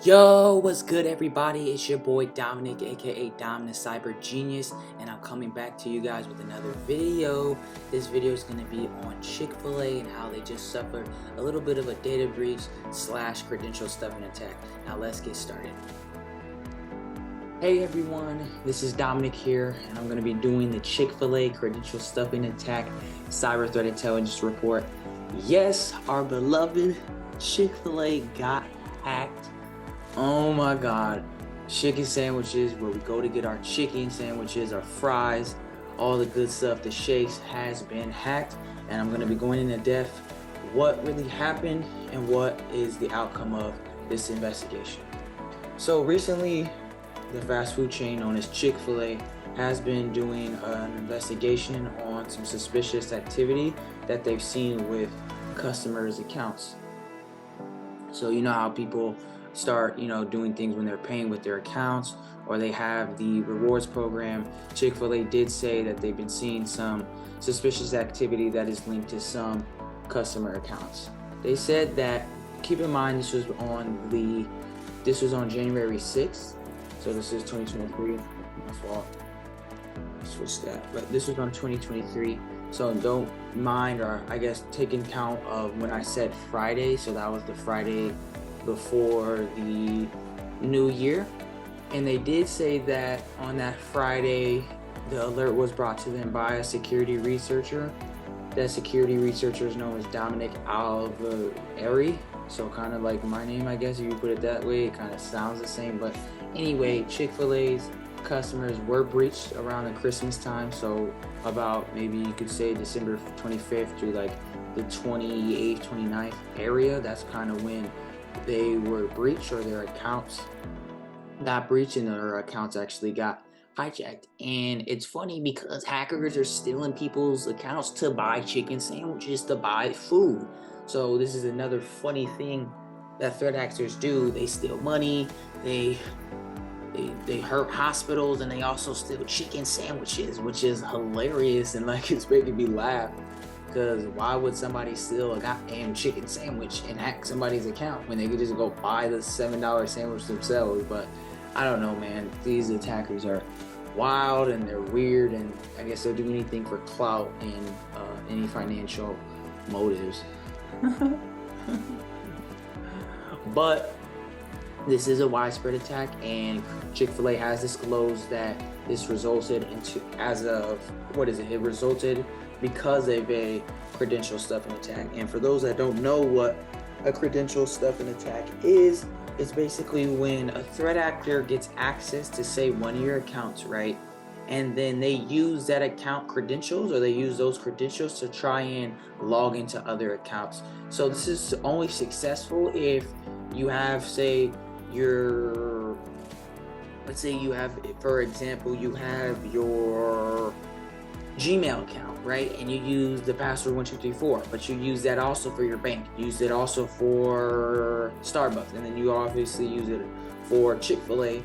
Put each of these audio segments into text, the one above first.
Yo, what's good everybody? It's your boy Dominic, aka Dom the Cyber Genius, and I'm coming back to you guys with another video. This video is going to be on Chick-fil-A and how they just suffered a little bit of a data breach / credential stuffing attack. Now let's get started. Hey everyone, this is Dominic here, and I'm going to be doing the Chick-fil-A credential stuffing attack cyber threat intelligence report. Yes, our beloved Chick-fil-A got hacked. Oh my god, chicken sandwiches, where we go to get our chicken sandwiches, our fries, all the good stuff, the shakes, has been hacked. And I'm going to be going into depth what really happened and what is the outcome of this investigation. So recently, the fast food chain known as Chick-fil-A has been doing an investigation on some suspicious activity that they've seen with customers' accounts. So you know how people start doing things when they're paying with their accounts, or they have the rewards program. Chick-fil-A did say that they've been seeing some suspicious activity that is linked to some customer accounts. They said that, keep in mind, this was on January 6th, so this is 2023. My fault, switch that, but this was on 2023. So don't mind, or I guess take in count of when I said Friday, so that was the Friday before the new year. And they did say that on that Friday the alert was brought to them by a security researcher. That security researcher is known as Dominic Alvieri, so kind of like my name, I guess, if you put it that way. It kind of sounds the same, but anyway, Chick-fil-A's customers were breached around the Christmas time, so about, maybe you could say, December 25th through like the 28th, 29th area. That's kind of when they were breached, or their accounts got breached, and their accounts actually got hijacked. And it's funny because hackers are stealing people's accounts to buy chicken sandwiches, to buy food. So this is another funny thing that threat actors do. They steal money, they hurt hospitals, and they also steal chicken sandwiches, which is hilarious, and like, it's making me laugh. Because why would somebody steal a goddamn chicken sandwich and hack somebody's account when they could just go buy the $7 sandwich themselves? But I don't know, man. These attackers are wild and they're weird, and I guess they'll do anything for clout and any financial motives. But this is a widespread attack, and Chick-fil-A has disclosed that this resulted into, as of, it resulted because of a credential stuffing attack. And for those that don't know what a credential stuffing attack is, it's basically when a threat actor gets access to, say, one of your accounts, right? And then they use that account credentials, or they use those credentials to try and log into other accounts. So this is only successful if you have, say, let's say you have, for example, you have your Gmail account, right? And you use the password 1234, but you use that also for your bank, use it also for Starbucks, and then you obviously use it for Chick-fil-A.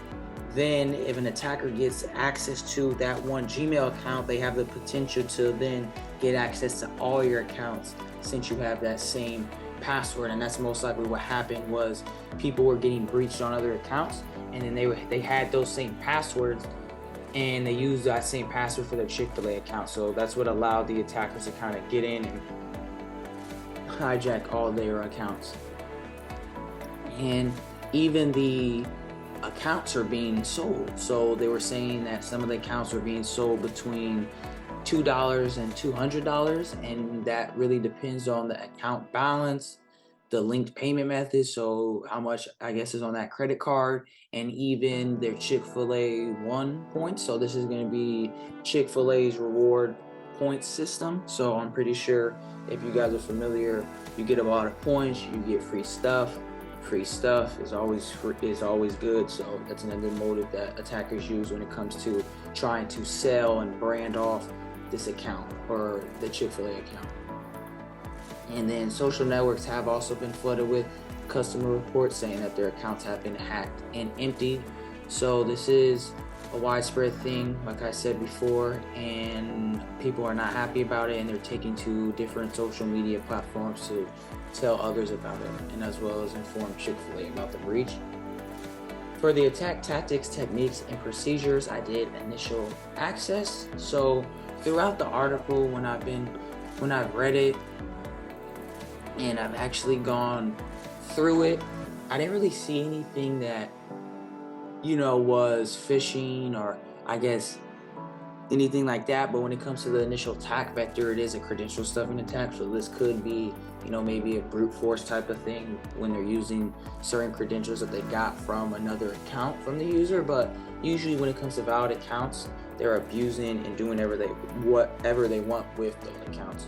Then if an attacker gets access to that one Gmail account, they have the potential to then get access to all your accounts, since you have that same password. And that's most likely what happened, was people were getting breached on other accounts, and then they had those same passwords, and they used that same password for their Chick-fil-A account. So that's what allowed the attackers to kind of get in and hijack all their accounts. And even the accounts are being sold. So they were saying that some of the accounts were being sold between $2 and $200, and that really depends on the account balance, the linked payment method, so how much, I guess, is on that credit card, and even their Chick-fil-A One points. So this is going to be Chick-fil-A's reward points system. So I'm pretty sure, if you guys are familiar, you get a lot of points, you get free stuff. Free stuff is always good. So that's another motive that attackers use when it comes to trying to sell and brand off this account, or the Chick-fil-A account. And then social networks have also been flooded with customer reports saying that their accounts have been hacked and emptied. So this is a widespread thing, like I said before, and people are not happy about it, and they're taking to different social media platforms to tell others about it, and as well as inform Chick-fil-A about the breach. For the attack tactics, techniques, and procedures, I did initial access. So throughout the article, when I've read it and I've actually gone through it, I didn't really see anything that, was phishing or I guess anything like that. But when it comes to the initial attack vector, it is a credential stuffing attack. So this could be, maybe a brute force type of thing when they're using certain credentials that they got from another account from the user. But usually when it comes to valid accounts, they're abusing and doing whatever they want with those accounts.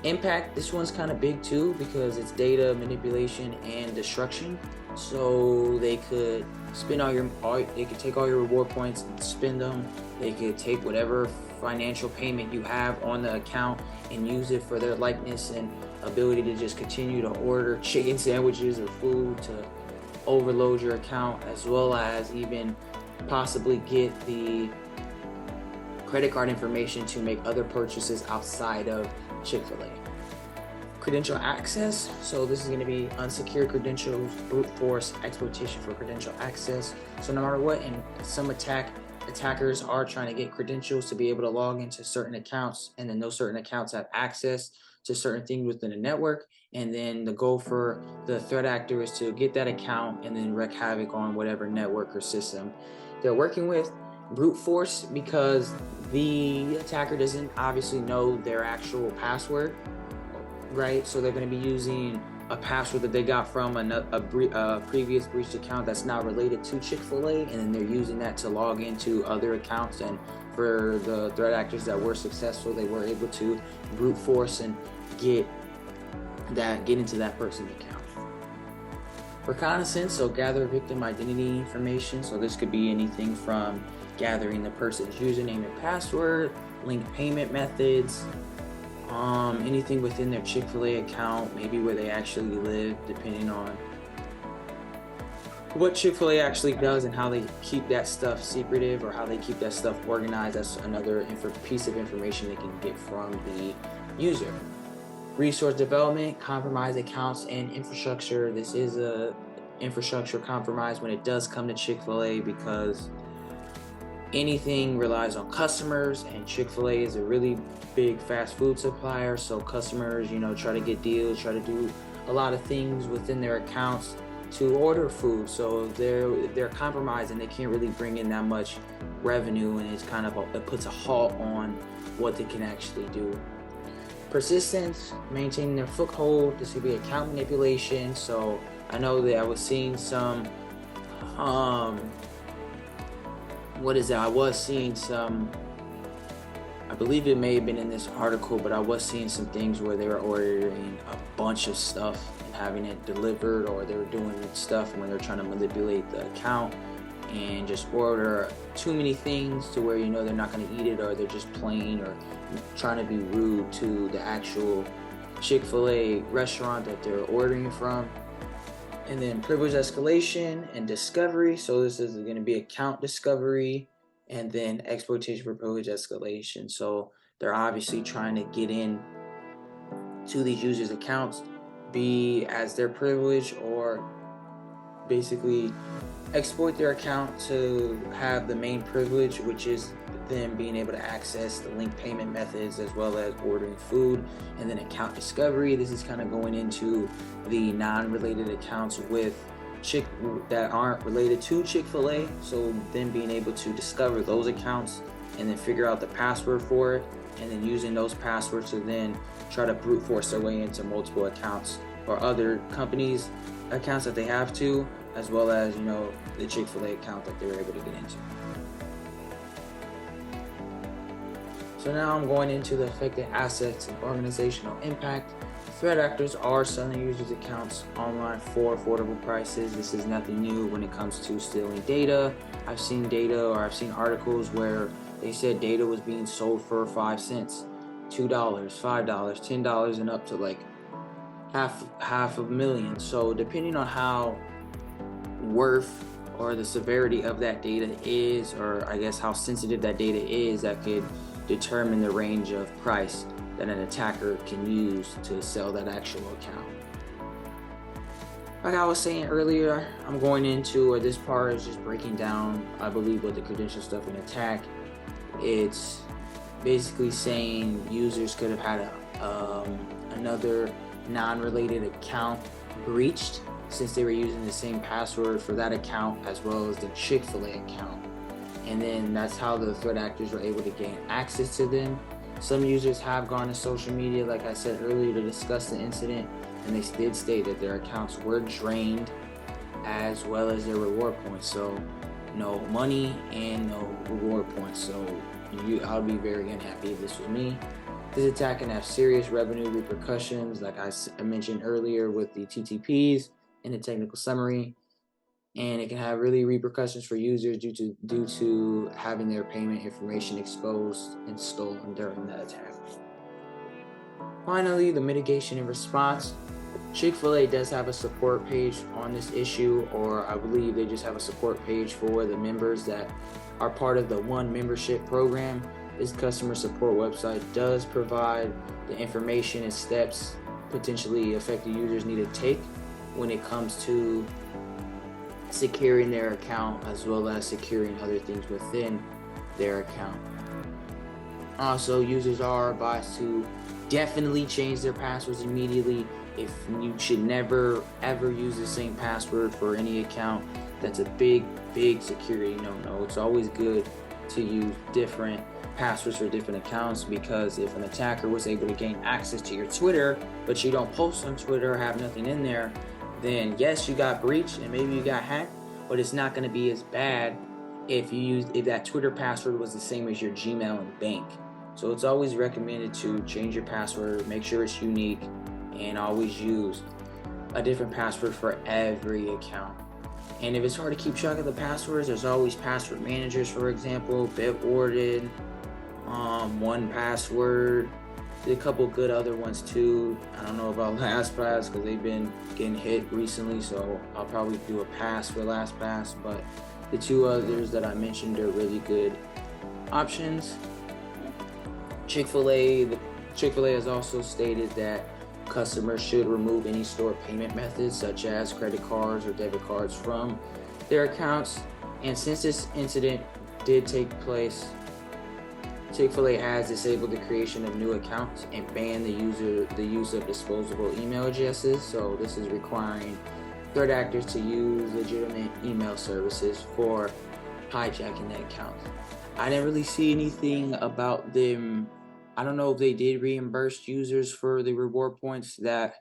Impact, this one's kind of big too because it's data manipulation and destruction. So they could they could take all your reward points and spend them. They could take whatever financial payment you have on the account and use it for their likeness and ability to just continue to order chicken sandwiches or food to overload your account, as well as even possibly get the credit card information to make other purchases outside of Chick-fil-A. Credential access, so this is going to be unsecured credentials, brute force, exploitation for credential access. So no matter what, and some attackers are trying to get credentials to be able to log into certain accounts, and then those certain accounts have access to certain things within the network, and then the goal for the threat actor is to get that account and then wreak havoc on whatever network or system they're working with. Brute force, because the attacker doesn't obviously know their actual password, right? So they're going to be using a password that they got from a previous breached account that's not related to Chick-fil-A, and then they're using that to log into other accounts. And for the threat actors that were successful, they were able to brute force and get into that person's account. Reconnaissance, so gather victim identity information. So this could be anything from gathering the person's username and password, link payment methods, anything within their Chick-fil-A account, maybe where they actually live, depending on what Chick-fil-A actually does and how they keep that stuff secretive or how they keep that stuff organized. That's another piece of information they can get from the user. Resource development, compromise accounts and infrastructure. This is a infrastructure compromise when it does come to Chick-fil-A, because anything relies on customers, and Chick-fil-A is a really big fast food supplier. So customers, try to get deals, try to do a lot of things within their accounts to order food. So they're compromised and they can't really bring in that much revenue, and it puts a halt on what they can actually do. Persistence, maintaining their foothold. This could be account manipulation. So I know that I was seeing some I believe it may have been in this article, but I was seeing some things where they were ordering a bunch of stuff and having it delivered, or they were doing stuff when they're trying to manipulate the account and just order too many things to where they're not going to eat it, or they're just plain or trying to be rude to the actual Chick-fil-A restaurant that they're ordering from. And then privilege escalation and discovery. So this is going to be account discovery and then exploitation for privilege escalation. So they're obviously trying to get in to these users' accounts, be as their privilege, or basically exploit their account to have the main privilege, which is them being able to access the link payment methods as well as ordering food. And then account discovery, this is kind of going into the non-related accounts that aren't related to Chick-fil-A. So then being able to discover those accounts and then figure out the password for it, and then using those passwords to then try to brute force their way into multiple accounts or other companies' accounts that they have to, as well as the Chick-fil-A account that they were able to get into. So now I'm going into the affected assets and organizational impact. Threat actors are selling users' accounts online for affordable prices. This is nothing new when it comes to stealing data. I've seen articles where they said data was being sold for 5 cents, $2, $5, $10, and up to like half a million. So depending on how worth or the severity of that data is, or I guess how sensitive that data is, that could determine the range of price that an attacker can use to sell that actual account. Like I was saying earlier, I'm going into, or this part is just breaking down, I believe, what the credential stuffing attack. It's basically saying users could have had another non-related account breached since they were using the same password for that account as well as the Chick-fil-A account. And then that's how the threat actors were able to gain access to them. Some users have gone to social media, like I said earlier, to discuss the incident, and they did state that their accounts were drained as well as their reward points. So no money and no reward points. So I'll be very unhappy if this was me. This attack can have serious revenue repercussions, like I mentioned earlier with the TTPs in the technical summary, and it can have really repercussions for users due to having their payment information exposed and stolen during that attack. Finally, the mitigation and response. Chick-fil-A does have a support page on this issue, or I believe they just have a support page for the members that are part of the One Membership program. This customer support website does provide the information and steps potentially affected users need to take when it comes to securing their account as well as securing other things within their account. Also, users are advised to definitely change their passwords immediately. If you should never ever use the same password for any account, that's a big security no-no. It's always good to use different passwords for different accounts, because if an attacker was able to gain access to your Twitter but you don't post on Twitter or have nothing in there, then yes, you got breached and maybe you got hacked, but it's not going to be as bad if that Twitter password was the same as your Gmail and bank. So it's always recommended to change your password, make sure it's unique, and always use a different password for every account. And if it's hard to keep track of the passwords, there's always password managers, for example, Bitwarden, 1Password, a couple good other ones too. I don't know about LastPass because they've been getting hit recently, so I'll probably do a pass for LastPass, but the two others that I mentioned are really good options. Chick-fil-A has also stated that customers should remove any stored payment methods such as credit cards or debit cards from their accounts. And since this incident did take place, Chick-fil-A has disabled the creation of new accounts and banned the use of disposable email addresses. So this is requiring threat actors to use legitimate email services for hijacking the account. I didn't really see anything about them. I don't know if they did reimburse users for the reward points that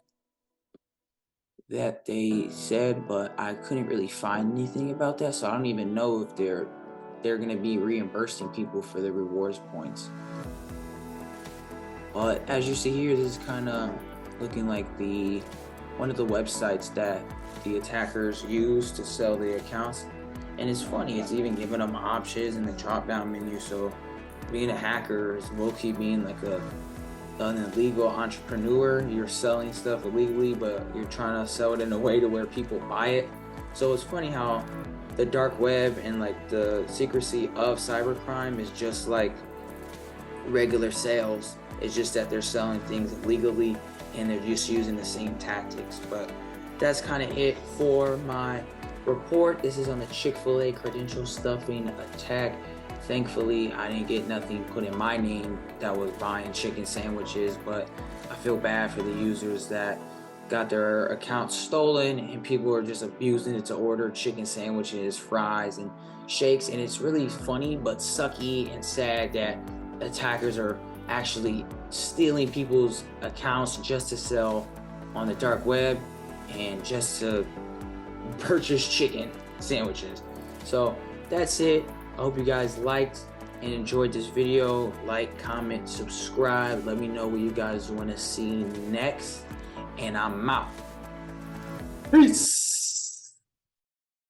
they said, but I couldn't really find anything about that. So I don't even know if they're going to be reimbursing people for the rewards points. But as you see here, this is kind of looking like one of the websites that the attackers use to sell the accounts. And it's funny, it's even giving them options in the drop down menu. So being a hacker is low-key being like an illegal entrepreneur. You're selling stuff illegally, but you're trying to sell it in a way to where people buy it. So it's funny how the dark web and like the secrecy of cybercrime is just like regular sales. It's just that they're selling things illegally and they're just using the same tactics. But that's kind of it for my report. This is on the Chick-fil-A credential stuffing attack. Thankfully, I didn't get nothing put in my name that was buying chicken sandwiches, but I feel bad for the users that got their accounts stolen and people are just abusing it to order chicken sandwiches, fries, and shakes. And it's really funny but sucky and sad that attackers are actually stealing people's accounts just to sell on the dark web and just to purchase chicken sandwiches. So that's it. I hope you guys liked and enjoyed this video. Like, comment, subscribe. Let me know what you guys want to see next. And I'm out. Peace.